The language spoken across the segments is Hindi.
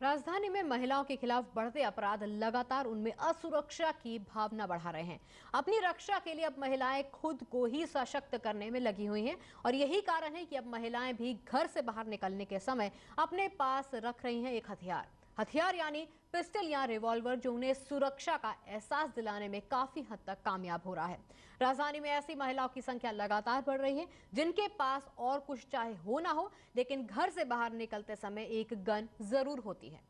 राजधानी में महिलाओं के खिलाफ बढ़ते अपराध लगातार उनमें असुरक्षा की भावना बढ़ा रहे हैं। अपनी रक्षा के लिए अब महिलाएं खुद को ही सशक्त करने में लगी हुई हैं और यही कारण है कि अब महिलाएं भी घर से बाहर निकलने के समय अपने पास रख रही हैं एक हथियार। हथियार यानी पिस्टल या रिवॉल्वर, जो उन्हें सुरक्षा का एहसास दिलाने में काफी हद तक कामयाब हो रहा है। राजधानी में ऐसी महिलाओं की संख्या लगातार बढ़ रही है जिनके पास और कुछ चाहे हो ना हो, लेकिन घर से बाहर निकलते समय एक गन जरूर होती है।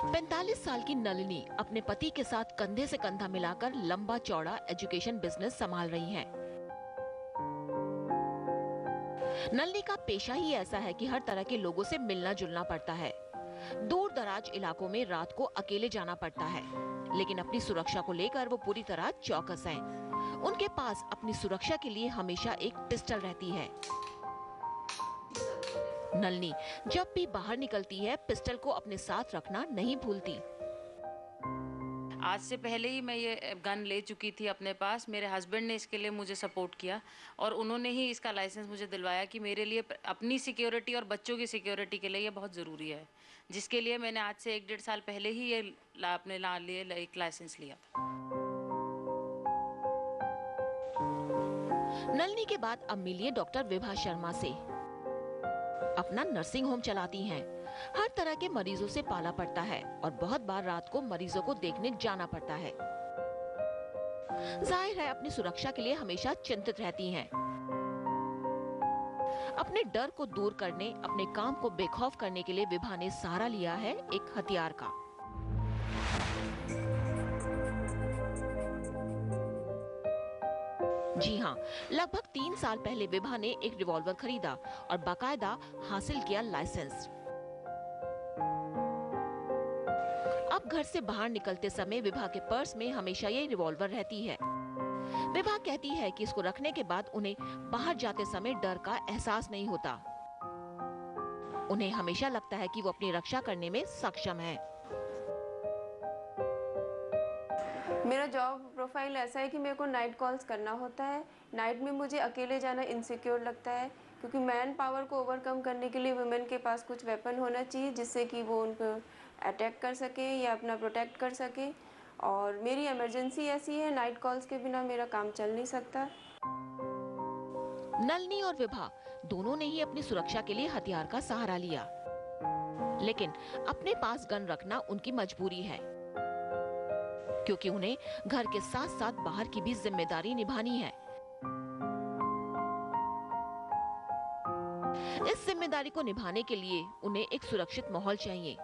45 साल की नलिनी अपने पति के साथ कंधे से कंधा मिलाकर लंबा चौड़ा एजुकेशन बिजनेस संभाल रही हैं। नलिनी का पेशा ही ऐसा है कि हर तरह के लोगों से मिलना जुलना पड़ता है। दूर दराज इलाकों में रात को अकेले जाना पड़ता है, लेकिन अपनी सुरक्षा को लेकर वो पूरी तरह चौकस हैं। उनके पास अपनी सुरक्षा के लिए हमेशा एक पिस्टल रहती है। नलिनी जब भी बाहर निकलती है, पिस्टल को अपने साथ रखना नहीं भूलती। आज से पहले ही मैं ये गन ले चुकी थी अपने पास। मेरे हस्बैंड ने इसके लिए मुझे सपोर्ट किया और उन्होंने ही इसका लाइसेंस मुझे दिलवाया कि मेरे लिए अपनी सिक्योरिटी और बच्चों की सिक्योरिटी के लिए ये बहुत ज़रूरी है, जिसके लिए मैंने आज से 1-1.5 साल पहले ही ये अपने लिए एक लाइसेंस लिया था। नलिनी के बाद अब मिलिए डॉक्टर विभा शर्मा से। अपना नर्सिंग होम चलाती हैं। हर तरह के मरीजों से पाला पड़ता है और बहुत बार रात को मरीजों को देखने जाना पड़ता है। जाहिर है अपनी सुरक्षा के लिए हमेशा चिंतित रहती हैं। अपने डर को दूर करने, अपने काम को बेखौफ करने के लिए विभा ने सहारा लिया है एक हथियार का। जी हाँ, लगभग 3 साल पहले विभा ने एक रिवॉल्वर खरीदा और बाकायदा हासिल किया लाइसेंस। अब घर से बाहर निकलते समय विभा के पर्स में हमेशा ये रिवॉल्वर रहती है। विभा कहती है कि इसको रखने के बाद उन्हें बाहर जाते समय डर का एहसास नहीं होता। उन्हें हमेशा लगता है कि वो अपनी रक्षा करने में सक्षम है। मेरा जॉब प्रोफाइल ऐसा है कि मेरे को नाइट कॉल्स करना होता है। नाइट में मुझे अकेले जाना इनसिक्योर लगता है, क्योंकि मैन पावर को ओवरकम करने के लिए वुमेन के पास कुछ वेपन होना चाहिए जिससे कि वो उनको अटैक कर सके या अपना प्रोटेक्ट कर सके। और मेरी इमरजेंसी ऐसी है, नाइट कॉल्स के बिना मेरा काम चल नहीं सकता। नलिनी और विभा दोनों ने ही अपनी सुरक्षा के लिए हथियार का सहारा लिया, लेकिन अपने पास गन रखना उनकी मजबूरी है, क्योंकि उन्हें घर के साथ साथ बाहर की भी जिम्मेदारी निभानी है। इस जिम्मेदारी को निभाने के लिए उन्हें एक सुरक्षित माहौल चाहिए,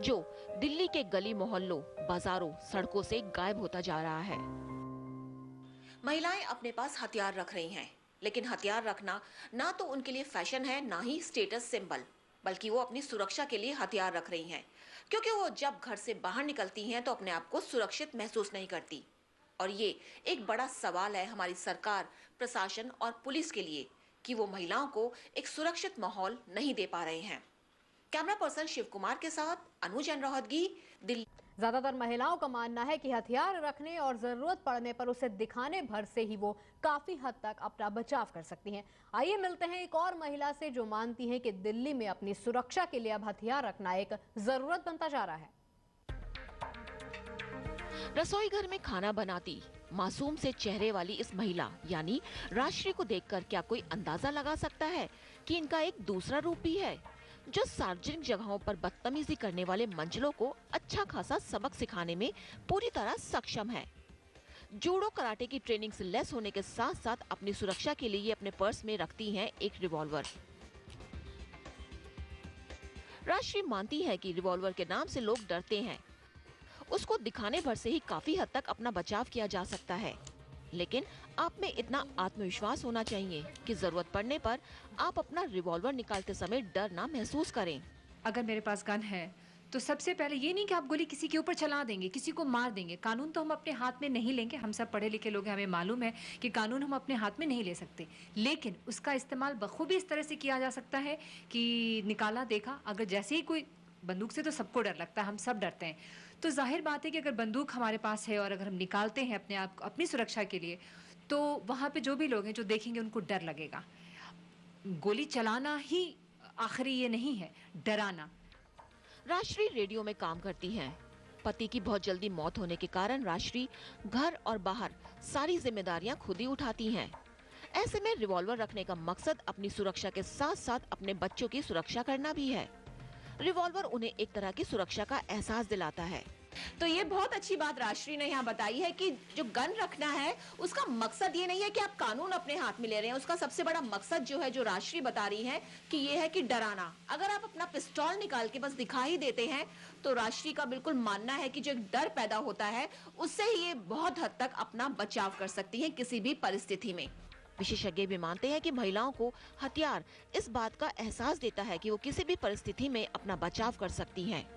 जो दिल्ली के गली मोहल्लों, बाजारों, सड़कों से गायब होता जा रहा है। महिलाएं अपने पास हथियार रख रही हैं, लेकिन हथियार रखना ना तो उनके लिए फैशन है, ना ही स्टेटस सिंबल, बल्कि वो अपनी सुरक्षा के लिए हथियार रख रही हैं, क्योंकि वो जब घर से बाहर निकलती हैं तो अपने आप को सुरक्षित महसूस नहीं करती। और ये एक बड़ा सवाल है हमारी सरकार, प्रशासन और पुलिस के लिए कि वो महिलाओं को एक सुरक्षित माहौल नहीं दे पा रहे हैं। कैमरा पर्सन शिव कुमार के साथ अनुजन रोहतगी, दिल्ली। ज्यादातर महिलाओं का मानना है कि हथियार रखने और जरूरत पड़ने पर उसे दिखाने भर से ही वो काफी हद तक अपना बचाव कर सकती हैं। आइए मिलते हैं एक और महिला से जो मानती है कि दिल्ली में अपनी सुरक्षा के लिए अब हथियार रखना एक जरूरत बनता जा रहा है। रसोई घर में खाना बनाती मासूम से चेहरे वाली इस महिला यानी राजश्री को देखकर क्या कोई अंदाजा लगा सकता है कि इनका एक दूसरा रूप भी है, जो सार्वजनिक जगहों पर बदतमीजी करने वाले मंचलों को अच्छा खासा सबक सिखाने में पूरी तरह सक्षम है। जूडो कराटे की ट्रेनिंग से लेस होने के साथ साथ अपनी सुरक्षा के लिए अपने पर्स में रखती हैं एक रिवॉल्वर। राजश्री मानती है कि रिवॉल्वर के नाम से लोग डरते हैं, उसको दिखाने भर से ही काफी हद तक अपना बचाव किया जा सकता है, लेकिन आप में इतना आत्मविश्वास होना चाहिए कि जरूरत पड़ने पर आप अपना रिवॉल्वर निकालते समय डर ना महसूस करें। अगर मेरे पास गन है तो सबसे पहले ये नहीं कि आप गोली किसी के ऊपर चला देंगे, किसी को मार देंगे। कानून तो हम अपने हाथ में नहीं लेंगे, हम सब पढ़े लिखे लोग हैं, हमें मालूम है कि कानून हम अपने हाथ में नहीं ले सकते, लेकिन उसका इस्तेमाल बखूबी इस तरह से किया जा सकता है कि निकाला देखा, अगर जैसे ही कोई बंदूक से तो सबको डर लगता है, हम सब डरते हैं, तो जाहिर बात है कि अगर बंदूक हमारे पास है और अगर हम निकालते हैं अपने आप को अपनी सुरक्षा के लिए, तो वहाँ पे जो भी लोग हैं जो देखेंगे उनको डर लगेगा। गोली चलाना ही आखिरी ये नहीं है डराना। राजश्री रेडियो में काम करती हैं। पति की बहुत जल्दी मौत होने के कारण राजश्री घर और बाहर सारी जिम्मेदारियां खुद ही उठाती हैं। ऐसे में रिवॉल्वर रखने का मकसद अपनी सुरक्षा के साथ साथ अपने बच्चों की सुरक्षा करना भी है। रिवॉल्वर उन्हें एक तरह की सुरक्षा का एहसास दिलाता है। तो ये बहुत अच्छी बात राजश्री ने यहाँ बताई है कि जो गन रखना है उसका मकसद ये नहीं है कि आप कानून अपने हाथ में ले रहे हैं। उसका सबसे बड़ा मकसद जो है, जो राजश्री बता रही है, कि ये है कि डराना। अगर आप अपना पिस्तौल निकाल के बस दिखा ही देते हैं तो राजश्री का बिल्कुल मानना है कि जो एक डर पैदा होता है उससे ही ये बहुत हद तक अपना बचाव कर सकती है किसी भी परिस्थिति में। विशेषज्ञ भी मानते हैं कि महिलाओं को हथियार इस बात का एहसास देता है कि वो किसी भी परिस्थिति में अपना बचाव कर सकती हैं।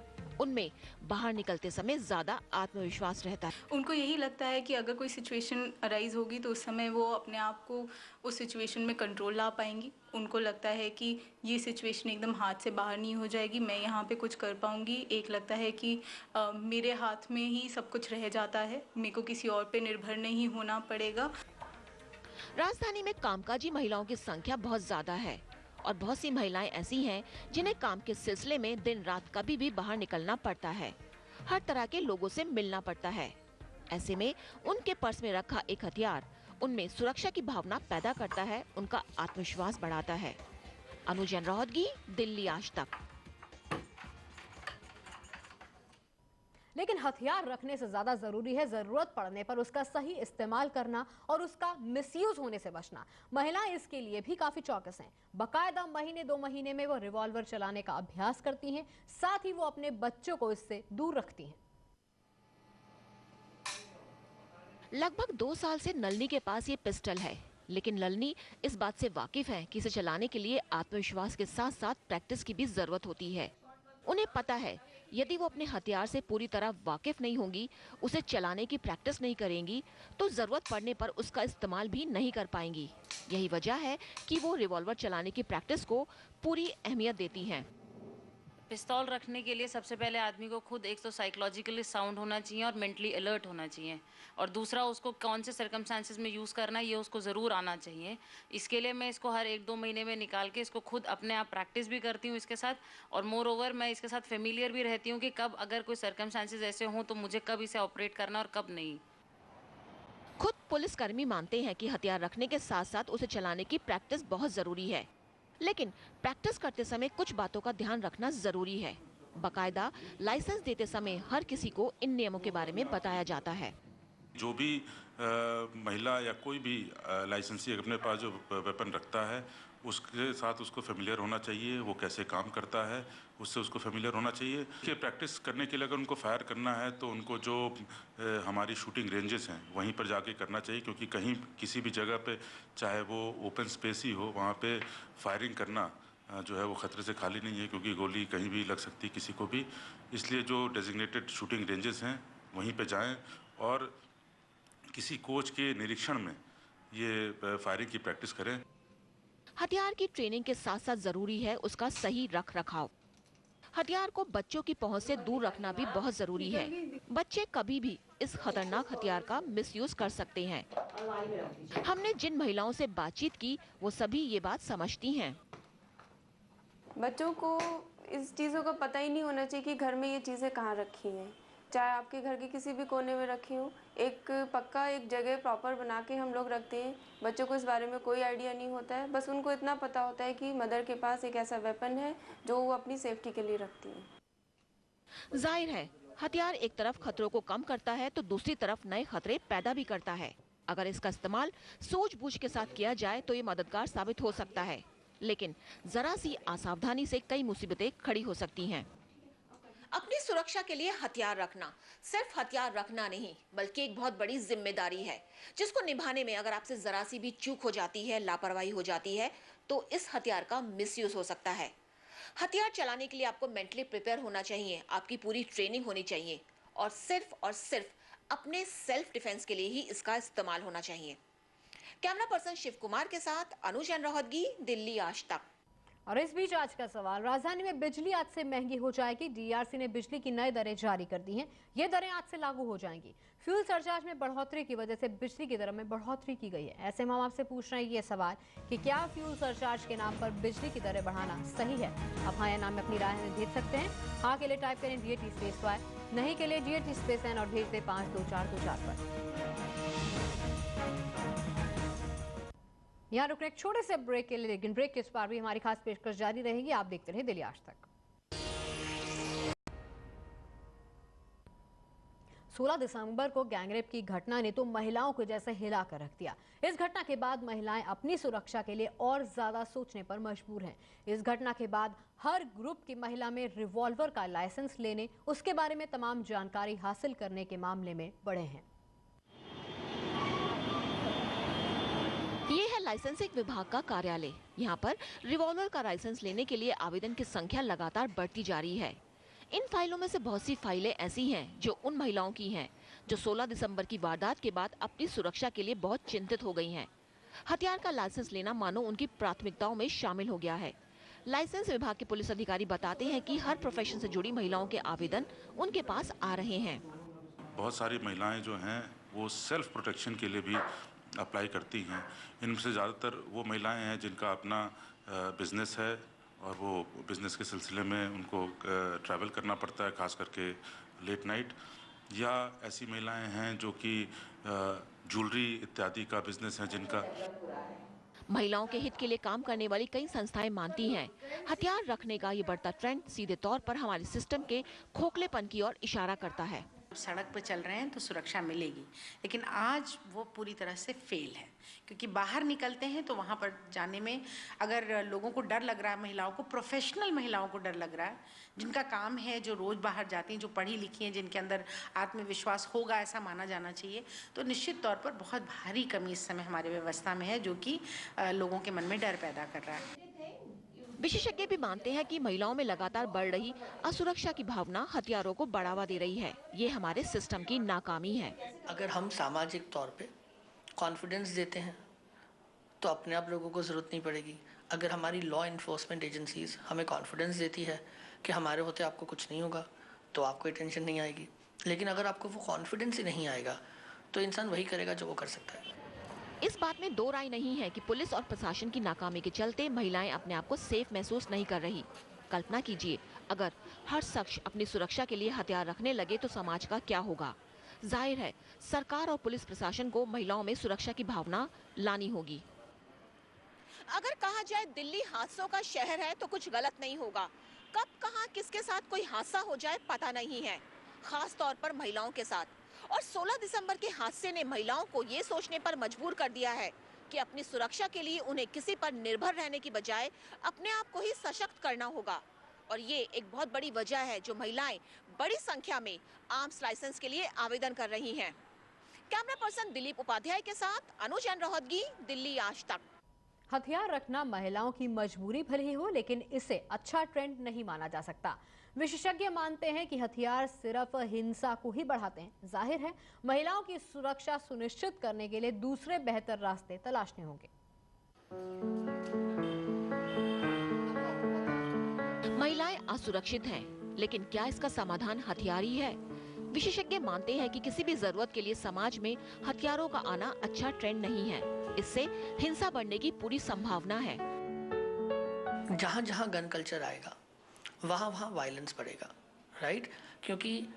उनमें बाहर निकलते समय ज्यादा आत्मविश्वास रहता है। उनको यही लगता है कि अगर कोई सिचुएशन अराइज होगी तो उस समय वो अपने आप को उस सिचुएशन में कंट्रोल ला पाएंगी। उनको लगता है कि ये सिचुएशन एकदम हाथ से बाहर नहीं हो जाएगी, मैं यहाँ पे कुछ कर पाऊंगी। एक लगता है कि मेरे हाथ में ही सब कुछ रह जाता है, मेरे को किसी और पे निर्भर नहीं होना पड़ेगा। राजधानी में कामकाजी महिलाओं की संख्या बहुत ज्यादा है और बहुत सी महिलाएं ऐसी हैं जिन्हें काम के सिलसिले में दिन रात कभी भी बाहर निकलना पड़ता है। हर तरह के लोगों से मिलना पड़ता है। ऐसे में उनके पर्स में रखा एक हथियार उनमें सुरक्षा की भावना पैदा करता है, उनका आत्मविश्वास बढ़ाता है। अनुजन रोहतगी, दिल्ली आज तक। लेकिन हथियार रखने से ज्यादा जरूरी है जरूरत पड़ने पर उसका सही इस्तेमाल करना और उसका मिसयूज होने से बचना। महिलाएं इसके लिए भी काफी चौकस हैं। बकायदा महीने 2 महीने में वो रिवॉल्वर चलाने का अभ्यास करती हैं, साथ ही वो अपने बच्चों को इससे दूर रखती हैं। लगभग 2 साल से नलिनी के पास ये पिस्टल है, लेकिन नलिनी इस बात से वाकिफ है कि इसे चलाने के लिए आत्मविश्वास के साथ साथ प्रैक्टिस की भी जरूरत होती है। उन्हें पता है यदि वो अपने हथियार से पूरी तरह वाकिफ नहीं होंगी, उसे चलाने की प्रैक्टिस नहीं करेंगी, तो जरूरत पड़ने पर उसका इस्तेमाल भी नहीं कर पाएंगी। यही वजह है कि वो रिवॉल्वर चलाने की प्रैक्टिस को पूरी अहमियत देती हैं। पिस्तौल रखने के लिए सबसे पहले आदमी को खुद एक तो साइकोलॉजिकली साउंड होना चाहिए और मेंटली अलर्ट होना चाहिए, और दूसरा उसको कौन से सर्कमस्टांसेस में यूज़ करना है ये उसको ज़रूर आना चाहिए। इसके लिए मैं इसको हर 1-2 महीने में निकाल के इसको खुद अपने आप प्रैक्टिस भी करती हूँ इसके साथ, और मोर ओवर मैं इसके साथ फेमिलियर भी रहती हूँ कि कब अगर कोई सर्कमस्टांसेस ऐसे हों तो मुझे कब इसे ऑपरेट करना और कब नहीं। खुद पुलिसकर्मी मानते हैं कि हथियार रखने के साथ साथ उसे चलाने की प्रैक्टिस बहुत जरूरी है, लेकिन प्रैक्टिस करते समय कुछ बातों का ध्यान रखना जरूरी है। बकायदा लाइसेंस देते समय हर किसी को इन नियमों के बारे में बताया जाता है। जो भी महिला या कोई भी लाइसेंसी अपने पास जो वेपन रखता है उसके साथ उसको फेमिलियर होना चाहिए, वो कैसे काम करता है उससे उसको फेमिलियर होना चाहिए। कि प्रैक्टिस करने के लिए अगर उनको फायर करना है तो उनको जो हमारी शूटिंग रेंजेस हैं वहीं पर जाके करना चाहिए, क्योंकि कहीं किसी भी जगह पे चाहे वो ओपन स्पेस ही हो वहाँ पे फायरिंग करना जो है वो ख़तरे से खाली नहीं है, क्योंकि गोली कहीं भी लग सकती है किसी को भी। इसलिए जो डेजिग्नेटेड शूटिंग रेंजेस हैं वहीं पे जाएं और किसी कोच के निरीक्षण में ये फायरिंग की प्रैक्टिस करें। हथियार की ट्रेनिंग के साथ साथ जरूरी है उसका सही रख रखाव। हथियार को बच्चों की पहुंच से दूर रखना भी बहुत जरूरी है। बच्चे कभी भी इस खतरनाक हथियार का मिसयूज कर सकते हैं। हमने जिन महिलाओं से बातचीत की वो सभी ये बात समझती हैं। बच्चों को इस चीज़ों का पता ही नहीं होना चाहिए कि घर में ये चीज़ें कहाँ रखी हैं, चाहे आपके घर के किसी भी कोने में रखी हो। एक पक्का एक जगह प्रॉपर बना के हम लोग रखते हैं। बच्चों को इस बारे में कोई आइडिया नहीं होता है, बस उनको इतना पता होता है कि मदर के पास एक ऐसा वेपन है जो वो अपनी सेफ्टी के लिए रखती है। जाहिर है हथियार एक तरफ खतरों को कम करता है तो दूसरी तरफ नए खतरे पैदा भी करता है। अगर इसका इस्तेमाल सूझबूझ के साथ किया जाए तो ये मददगार साबित हो सकता है, लेकिन जरा सी असावधानी से कई मुसीबतें खड़ी हो सकती हैं। अपनी सुरक्षा के लिए हथियार रखना सिर्फ हथियार रखना नहीं बल्कि एक बहुत बड़ी जिम्मेदारी है, जिसको निभाने में अगर आपसे जरा सी भी चूक हो जाती है, लापरवाही हो जाती है, तो इस हथियार का मिसयूज हो सकता है। हथियार चलाने के लिए आपको मेंटली प्रिपेयर होना चाहिए, आपकी पूरी ट्रेनिंग होनी चाहिए और सिर्फ अपने सेल्फ डिफेंस के लिए ही इसका इस्तेमाल होना चाहिए। कैमरा पर्सन शिव कुमार के साथ अनुजन रोहतगी, दिल्ली आज तक। और इस बीच आज का सवाल, राजधानी में बिजली आज से महंगी हो जाएगी। डीआरसी ने बिजली की नई दरें जारी कर दी हैं। ये दरें आज से लागू हो जाएंगी। फ्यूल सरचार्ज में बढ़ोतरी की वजह से बिजली की दरों में बढ़ोतरी की गई है। ऐसे में हम आपसे पूछ रहे हैं ये सवाल कि क्या फ्यूल सरचार्ज के नाम पर बिजली की दरें बढ़ाना सही है? आप हाँ या ना में अपनी राय हमें भेज सकते हैं। हाँ के लिए टाइप करें DAT_Y, नहीं के लिए DAT_N और भेज दें 52424 पर। यहाँ रुकने एक छोटे से ब्रेक के लिए, लेकिन ब्रेक के इस बार भी हमारी खास पेशकश जारी रहेगी। आप देखते रहिए दिल्ली आज तक। 16 दिसंबर को गैंगरेप की घटना ने तो महिलाओं को जैसे हिला कर रख दिया। इस घटना के बाद महिलाएं अपनी सुरक्षा के लिए और ज्यादा सोचने पर मजबूर हैं। इस घटना के बाद हर ग्रुप की महिला में रिवॉल्वर का लाइसेंस लेने, उसके बारे में तमाम जानकारी हासिल करने के मामले में बढ़े हैं। ये है लाइसेंसिंग विभाग का कार्यालय। यहाँ पर रिवॉल्वर का लाइसेंस लेने के लिए आवेदन की संख्या लगातार बढ़ती जा रही है। इन फाइलों में से बहुत सी फाइलें ऐसी हैं जो उन महिलाओं की हैं जो 16 दिसंबर की वारदात के बाद अपनी सुरक्षा के लिए बहुत चिंतित हो गई हैं। हथियार का लाइसेंस लेना मानो उनकी प्राथमिकताओं में शामिल हो गया है। लाइसेंस विभाग के पुलिस अधिकारी बताते हैं कि हर प्रोफेशन से जुड़ी महिलाओं के आवेदन उनके पास आ रहे हैं। बहुत सारी महिलाएं जो हैं वो सेल्फ प्रोटेक्शन के लिए भी अप्लाई करती हैं। इनमें से ज़्यादातर वो महिलाएं हैं जिनका अपना बिजनेस है और वो बिजनेस के सिलसिले में उनको ट्रैवल करना पड़ता है, खास करके लेट नाइट, या ऐसी महिलाएं हैं जो कि ज्वेलरी इत्यादि का बिजनेस है जिनका। महिलाओं के हित के लिए काम करने वाली कई संस्थाएं मानती हैं हथियार रखने का ये बढ़ता ट्रेंड सीधे तौर पर हमारे सिस्टम के खोखलेपन की ओर इशारा करता है। सड़क पर चल रहे हैं तो सुरक्षा मिलेगी, लेकिन आज वो पूरी तरह से फेल है, क्योंकि बाहर निकलते हैं तो वहाँ पर जाने में अगर लोगों को डर लग रहा है, महिलाओं को, प्रोफेशनल महिलाओं को डर लग रहा है, जिनका काम है, जो रोज़ बाहर जाती हैं, जो पढ़ी लिखी हैं, जिनके अंदर आत्मविश्वास होगा ऐसा माना जाना चाहिए, तो निश्चित तौर पर बहुत भारी कमी इस समय हमारी व्यवस्था में है, जो कि लोगों के मन में डर पैदा कर रहा है। विशेषज्ञ भी मानते हैं कि महिलाओं में लगातार बढ़ रही असुरक्षा की भावना हथियारों को बढ़ावा दे रही है। ये हमारे सिस्टम की नाकामी है। अगर हम सामाजिक तौर पे कॉन्फिडेंस देते हैं तो अपने आप लोगों को ज़रूरत नहीं पड़ेगी। अगर हमारी लॉ इन्फोर्समेंट एजेंसीज हमें कॉन्फिडेंस देती है कि हमारे होते आपको कुछ नहीं होगा, तो आपको टेंशन नहीं आएगी। लेकिन अगर आपको वो कॉन्फिडेंस ही नहीं आएगा तो इंसान वही करेगा जो वो कर सकता है। इस बात में दो राय नहीं है कि पुलिस और प्रशासन की नाकामी के चलते महिलाएं अपने आप को सेफ महसूस नहीं कर रही। कल्पना कीजिए, अगर हर शख्स अपनी सुरक्षा के लिए हथियार रखने लगे तो समाज का क्या होगा। जाहिर है सरकार और पुलिस प्रशासन को महिलाओं में सुरक्षा की भावना लानी होगी। अगर कहा जाए दिल्ली हादसों का शहर है तो कुछ गलत नहीं होगा। कब कहां किसके साथ कोई हादसा हो जाए पता नहीं है, खास तौर पर महिलाओं के साथ। और 16 दिसंबर के हादसे ने महिलाओं को ये सोचने पर मजबूर कर दिया है कि अपनी सुरक्षा के लिए उन्हें किसी पर निर्भर रहने की बजाय अपने आप को ही सशक्त करना होगा। और ये एक बहुत बड़ी वजह है जो महिलाएं बड़ी संख्या में आर्म्स लाइसेंस के लिए आवेदन कर रही हैं। कैमरा पर्सन दिलीप उपाध्याय के साथ अनुज रोहतगी, दिल्ली आज तक। हथियार रखना महिलाओं की मजबूरी भले ही हो, लेकिन इसे अच्छा ट्रेंड नहीं माना जा सकता। विशेषज्ञ मानते हैं कि हथियार सिर्फ हिंसा को ही बढ़ाते हैं। जाहिर है महिलाओं की सुरक्षा सुनिश्चित करने के लिए दूसरे बेहतर रास्ते तलाशने होंगे। महिलाएं असुरक्षित हैं, लेकिन क्या इसका समाधान हथियार ही है? विशेषज्ञ मानते हैं कि किसी भी जरूरत के लिए समाज में हथियारों का आना अच्छा ट्रेंड नहीं है। इससे हिंसा बढ़ने की पूरी संभावना है। जहाँ जहाँ गन कल्चर आएगा वहाँ वहाँ वायलेंस बढ़ेगा, राइट? क्योंकि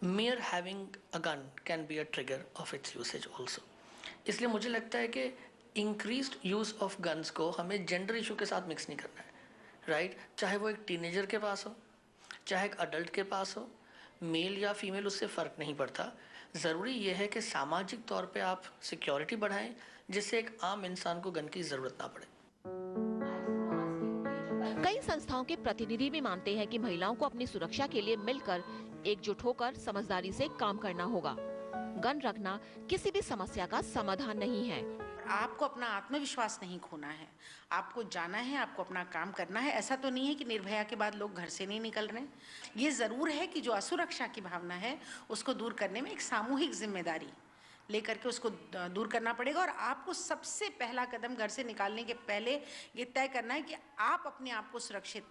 mere having a gun can be a trigger of its usage also. इसलिए मुझे लगता है कि increased use of guns को हमें जेंडर इशू के साथ मिक्स नहीं करना है, राइट? चाहे वो एक टीनेजर के पास हो, चाहे एक अडल्ट के पास हो, मेल या फीमेल, उससे फ़र्क नहीं पड़ता। ज़रूरी ये है कि सामाजिक तौर पे आप सिक्योरिटी बढ़ाएं जिससे एक आम इंसान को गन की ज़रूरत ना पड़े। कई संस्थाओं के प्रतिनिधि भी मानते हैं कि महिलाओं को अपनी सुरक्षा के लिए मिलकर एकजुट होकर समझदारी से काम करना होगा। गन रखना किसी भी समस्या का समाधान नहीं है। आपको अपना आत्मविश्वास नहीं खोना है, आपको जाना है, आपको अपना काम करना है। ऐसा तो नहीं है कि निर्भया के बाद लोग घर से नहीं निकल रहे। ये ज़रूर है कि जो असुरक्षा की भावना है उसको दूर करने में एक सामूहिक जिम्मेदारी लेकर के उसको दूर करना पड़ेगा। और आपको सबसे पहला कदम घर से निकालने के पहले ये तय करना है कि आप अपने आप को सुरक्षित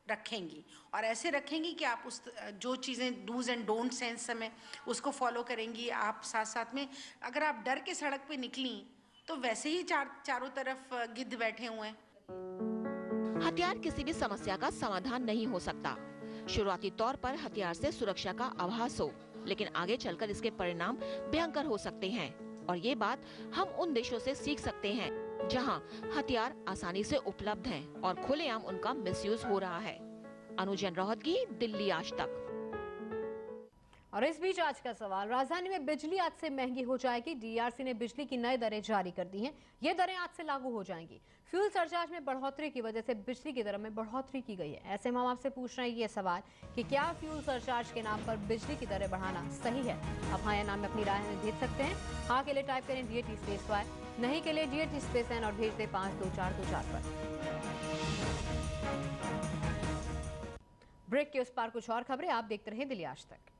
रखेंगी, और ऐसे रखेंगी कि आप उस जो चीज़ें डूज एंड डोंट्स हैं इस समय उसको फॉलो करेंगी। आप साथ साथ में अगर आप डर के सड़क पे निकली तो वैसे ही चारों तरफ गिद्ध बैठे हुए हैं। हथियार किसी भी समस्या का समाधान नहीं हो सकता। शुरुआती तौर पर हथियार से सुरक्षा का आभास हो, लेकिन आगे चलकर इसके परिणाम भयंकर हो सकते हैं। और ये बात हम उन देशों से सीख सकते हैं जहां हथियार आसानी से उपलब्ध हैं और खुलेआम उनका मिसयूज हो रहा है। अनुजन रोहतगी, दिल्ली आज तक। और इस बीच आज का सवाल, राजधानी में बिजली आज से महंगी हो जाएगी। डीआरसी ने बिजली की नई दरें जारी कर दी हैं। ये दरें आज से लागू हो जाएंगी। फ्यूल सरचार्ज में बढ़ोतरी की वजह से बिजली की दरों में बढ़ोतरी की गई है। ऐसे में हम आपसे पूछ रहे हैं ये सवाल कि क्या फ्यूल सरचार्ज के नाम पर बिजली की दरें बढ़ाना सही है? आप हाँ या ना में अपनी राय हमें भेज सकते हैं। हाँ के लिए टाइप करें DAT_Y, नहीं के लिए DAT_N और भेज दें 52424 पर। ब्रेक के उस पार कुछ और खबरें, आप देखते रहे दिल्ली आज तक।